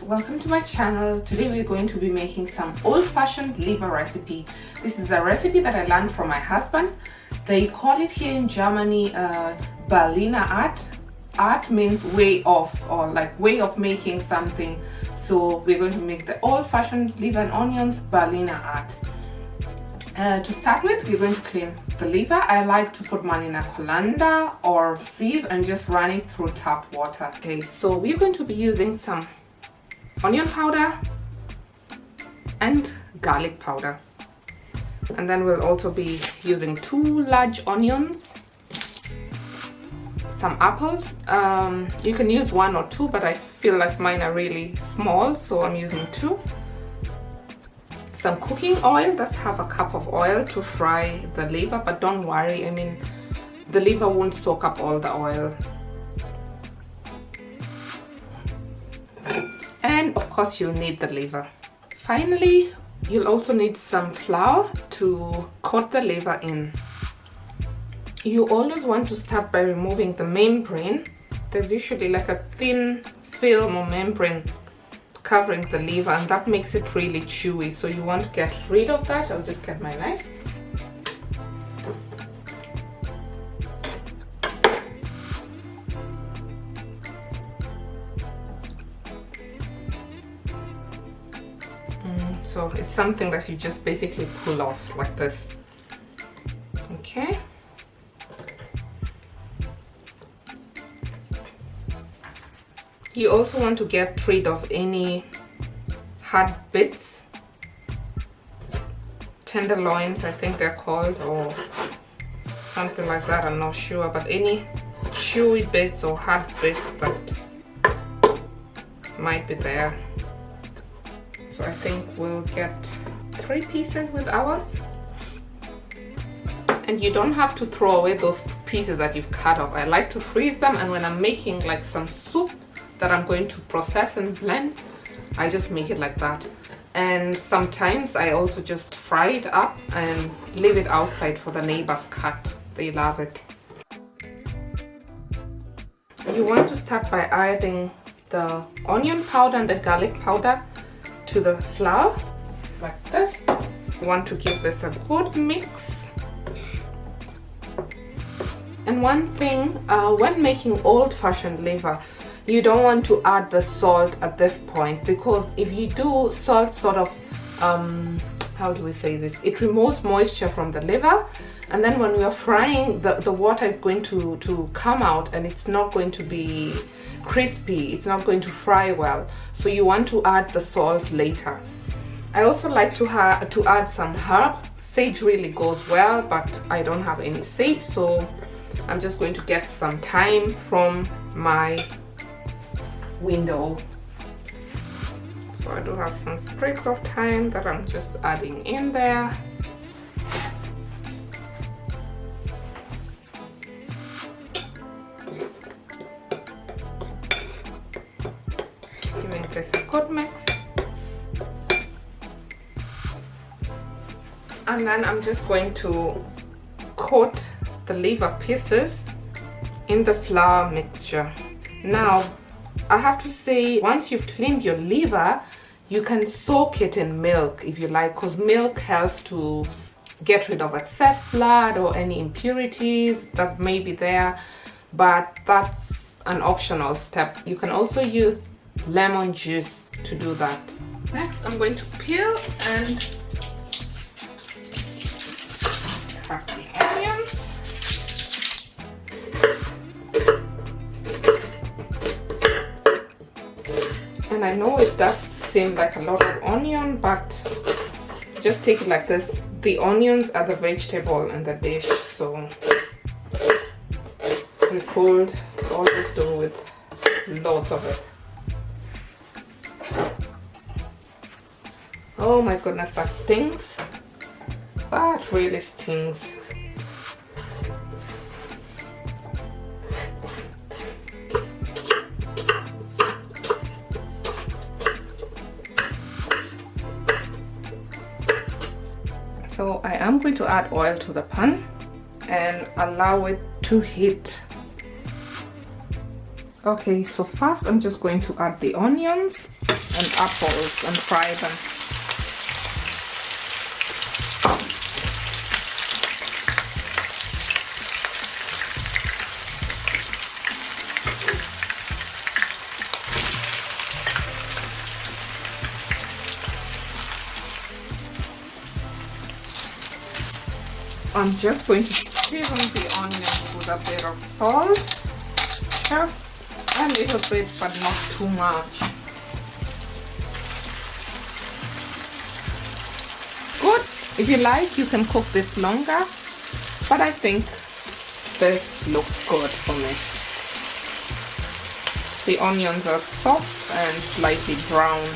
welcome to my channel. Today we're going to be making some old-fashioned liver recipe. This is a recipe that I learned from my husband. They call it here in Germany Berliner Art. Art means way of, or like way of making something. So we're going to make the old-fashioned liver and onions Berliner Art. To start with, we're going to clean the liver. I like to put mine in a colander or sieve and just run it through tap water. Okay, so we're going to be using some onion powder and garlic powder. And then we'll also be using 2 large onions, some apples. You can use 1 or 2, but I feel like mine are really small, so I'm using 2. Some cooking oil, that's half a cup of oil to fry the liver, but don't worry, I mean the liver won't soak up all the oil. And of course you'll need the liver. Finally, you'll also need some flour to coat the liver in. You always want to start by removing the membrane. There's usually like a thin film or membrane covering the liver, and that makes it really chewy, so you want to get rid of that. I'll just get my knife. So it's something that you just basically pull off like this. Okay. You also want to get rid of any hard bits, tenderloins I think they're called, or something like that, I'm not sure, but any chewy bits or hard bits that might be there. So I think we'll get 3 pieces with ours. And you don't have to throw away those pieces that you've cut off. I like to freeze them, and when I'm making like some soup that I'm going to process and blend, I just make it like that. And sometimes I also just fry it up and leave it outside for the neighbors cut. They love it. You want to start by adding the onion powder and the garlic powder to the flour like this. You want to give this a good mix. And one thing, when making old-fashioned liver, you don't want to add the salt at this point, because if you do, salt sort of, how do we say this? It removes moisture from the liver, and then when you're frying, the water is going to come out, and it's not going to be crispy. It's not going to fry well. So you want to add the salt later. I also like to add some herb. Sage really goes well, but I don't have any sage, so I'm just going to get some thyme from my window. So I do have some sprigs of thyme that I'm just adding in there. Giving this a good mix. And then I'm just going to coat the liver pieces in the flour mixture. Now, I have to say, once you've cleaned your liver, you can soak it in milk if you like, because milk helps to get rid of excess blood or any impurities that may be there, but that's an optional step. You can also use lemon juice to do that. Next, I'm going to peel and cut the onions. And I know it does seem like a lot of onion, but just take it like this. The onions are the vegetable in the dish, so we could always do with lots of it. Oh my goodness, that stings. That really stings. So I am going to add oil to the pan and allow it to heat Okay, so first I'm just going to add the onions and apples and fry them. I'm just going to season the onions with a bit of salt, just a little bit but not too much. Good. If you like, you can cook this longer, but I think this looks good for me. The onions are soft and slightly brown.